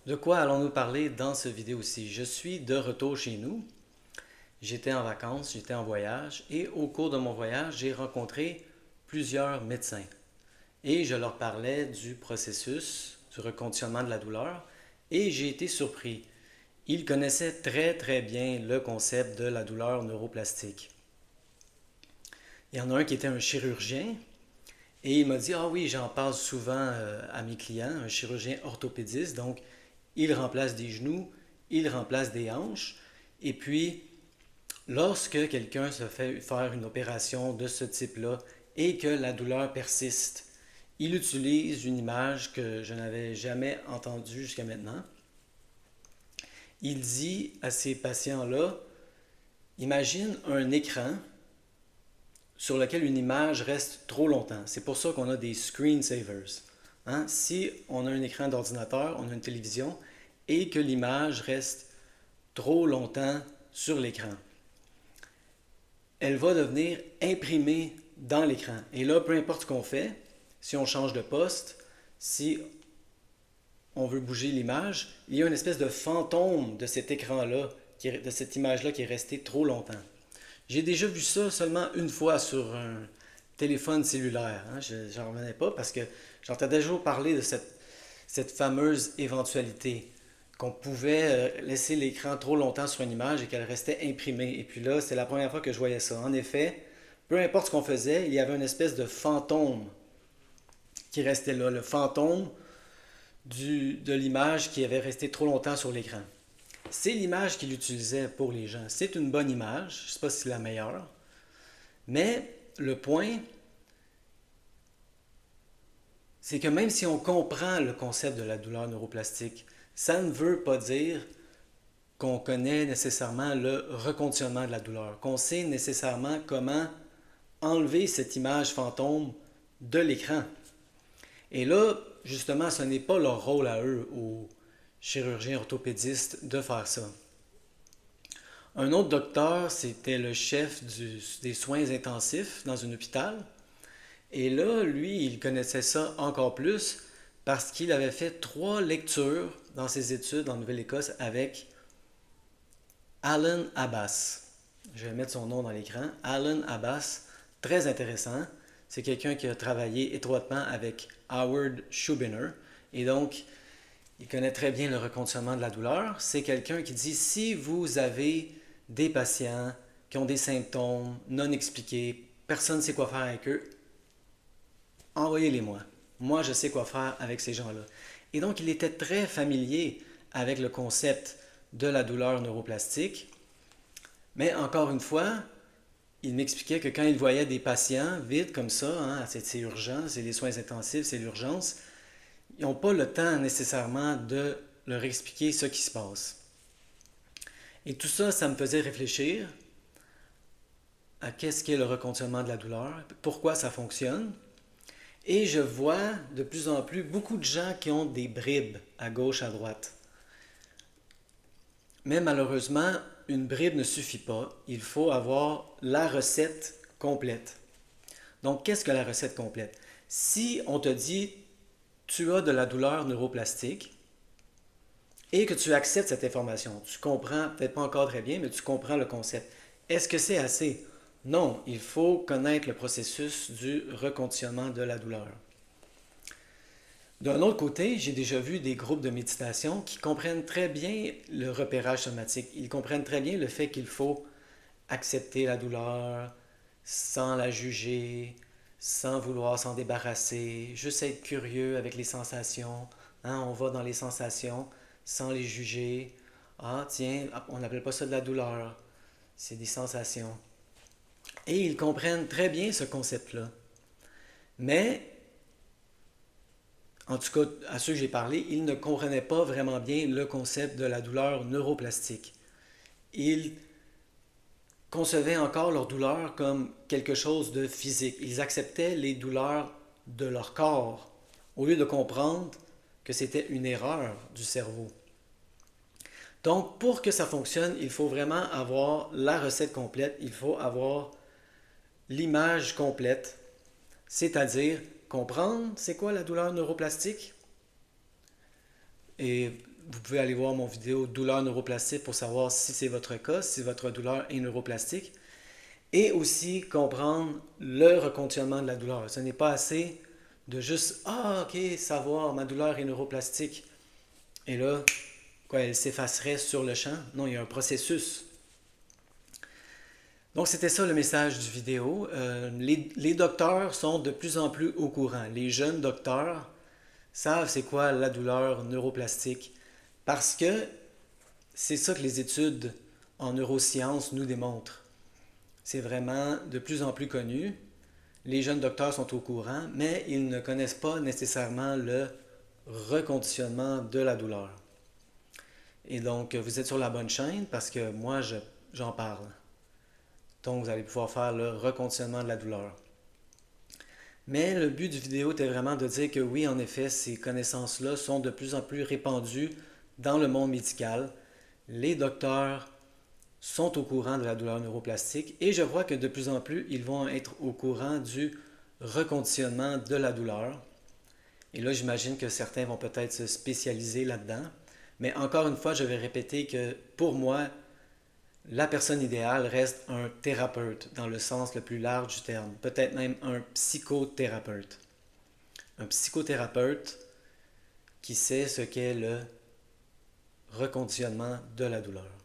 De quoi allons-nous parler dans cette vidéo-ci? Je suis de retour chez nous. J'étais en vacances, j'étais en voyage et au cours de mon voyage, j'ai rencontré plusieurs médecins et je leur parlais du processus, du reconditionnement de la douleur et j'ai été surpris. Ils connaissaient très bien le concept de la douleur neuroplastique. Il y en a un qui était un chirurgien et il m'a dit, ah oui, j'en parle souvent à mes clients, un chirurgien orthopédiste, donc il remplace des genoux, il remplace des hanches. Et puis, lorsque quelqu'un se fait faire une opération de ce type-là et que la douleur persiste, il utilise une image que je n'avais jamais entendue jusqu'à maintenant. Il dit à ces patients-là, imagine un écran sur lequel une image reste trop longtemps. C'est pour ça qu'on a des screensavers. Hein? Si on a un écran d'ordinateur, on a une télévision, et que l'image reste trop longtemps sur l'écran, elle va devenir imprimée dans l'écran. Et là, peu importe ce qu'on fait, si on change de poste, si on veut bouger l'image, il y a une espèce de fantôme de cet écran-là, de cette image-là qui est restée trop longtemps. J'ai déjà vu ça seulement une fois sur un téléphone cellulaire. Hein. Je n'en revenais pas parce que j'entendais toujours parler de cette fameuse éventualité qu'on pouvait laisser l'écran trop longtemps sur une image et qu'elle restait imprimée. Et puis là, c'est la première fois que je voyais ça. En effet, peu importe ce qu'on faisait, il y avait une espèce de fantôme qui restait là, le fantôme de l'image qui avait resté trop longtemps sur l'écran. C'est l'image qu'il utilisait pour les gens. C'est une bonne image, je ne sais pas si c'est la meilleure, mais le point, c'est que même si on comprend le concept de la douleur neuroplastique, ça ne veut pas dire qu'on connaît nécessairement le reconditionnement de la douleur, qu'on sait nécessairement comment enlever cette image fantôme de l'écran. Et là, justement, ce n'est pas leur rôle à eux, aux chirurgiens orthopédistes, de faire ça. Un autre docteur, c'était le chef des soins intensifs dans un hôpital. Et là, lui, il connaissait ça encore plus parce qu'il avait fait 3 lectures dans ses études en Nouvelle-Écosse avec Alan Abbas. Je vais mettre son nom dans l'écran. Alan Abbas, très intéressant. C'est quelqu'un qui a travaillé étroitement avec Howard Schubiner. Et donc, il connaît très bien le reconditionnement de la douleur. C'est quelqu'un qui dit, si vous avez des patients qui ont des symptômes non expliqués, personne ne sait quoi faire avec eux, envoyez-les-moi. Moi, je sais quoi faire avec ces gens-là. Et donc, il était très familier avec le concept de la douleur neuroplastique. Mais encore une fois, il m'expliquait que quand il voyait des patients vides comme ça, hein, c'est urgent, c'est les soins intensifs, c'est l'urgence, ils n'ont pas le temps nécessairement de leur expliquer ce qui se passe. Et tout ça, ça me faisait réfléchir à qu'est-ce qu'est le reconditionnement de la douleur, pourquoi ça fonctionne. Et je vois de plus en plus beaucoup de gens qui ont des bribes à gauche, à droite. Mais malheureusement, une bribe ne suffit pas. Il faut avoir la recette complète. Donc, qu'est-ce que la recette complète? Si on te dit, tu as de la douleur neuroplastique et que tu acceptes cette information, tu comprends, peut-être pas encore très bien, mais tu comprends le concept. Est-ce que c'est assez? Non, il faut connaître le processus du reconditionnement de la douleur. D'un autre côté, j'ai déjà vu des groupes de méditation qui comprennent très bien le repérage somatique. Ils comprennent très bien le fait qu'il faut accepter la douleur sans la juger, sans vouloir s'en débarrasser, juste être curieux avec les sensations. Hein, on va dans les sensations sans les juger. Ah, tiens, on n'appelle pas ça de la douleur, c'est des sensations. Et ils comprennent très bien ce concept-là. Mais en tout cas, à ceux que j'ai parlé, ils ne comprenaient pas vraiment bien le concept de la douleur neuroplastique. Ils concevaient encore leur douleur comme quelque chose de physique. Ils acceptaient les douleurs de leur corps au lieu de comprendre que c'était une erreur du cerveau. Donc, pour que ça fonctionne, il faut vraiment avoir la recette complète, il faut avoir l'image complète, c'est-à-dire comprendre c'est quoi la douleur neuroplastique, et vous pouvez aller voir mon vidéo douleur neuroplastique pour savoir si c'est votre cas, si votre douleur est neuroplastique. Et aussi comprendre le reconditionnement de la douleur. Ce n'est pas assez de juste ah ok, savoir ma douleur est neuroplastique. Et là, quoi, elle s'effacerait sur le champ. Non, il y a un processus. Donc c'était ça le message du vidéo. Les docteurs sont de plus en plus au courant. Les jeunes docteurs savent c'est quoi la douleur neuroplastique parce que c'est ça que les études en neurosciences nous démontrent. C'est vraiment de plus en plus connu. Les jeunes docteurs sont au courant, mais ils ne connaissent pas nécessairement le reconditionnement de la douleur. Et donc, vous êtes sur la bonne chaîne parce que moi, j'en parle. Donc, vous allez pouvoir faire le reconditionnement de la douleur. Mais le but du vidéo était vraiment de dire que oui, en effet, ces connaissances-là sont de plus en plus répandues dans le monde médical. Les docteurs sont au courant de la douleur neuroplastique et je vois que de plus en plus, ils vont être au courant du reconditionnement de la douleur. Et là, j'imagine que certains vont peut-être se spécialiser là-dedans. Mais encore une fois, je vais répéter que pour moi, la personne idéale reste un thérapeute dans le sens le plus large du terme, peut-être même un psychothérapeute. Un psychothérapeute qui sait ce qu'est le reconditionnement de la douleur.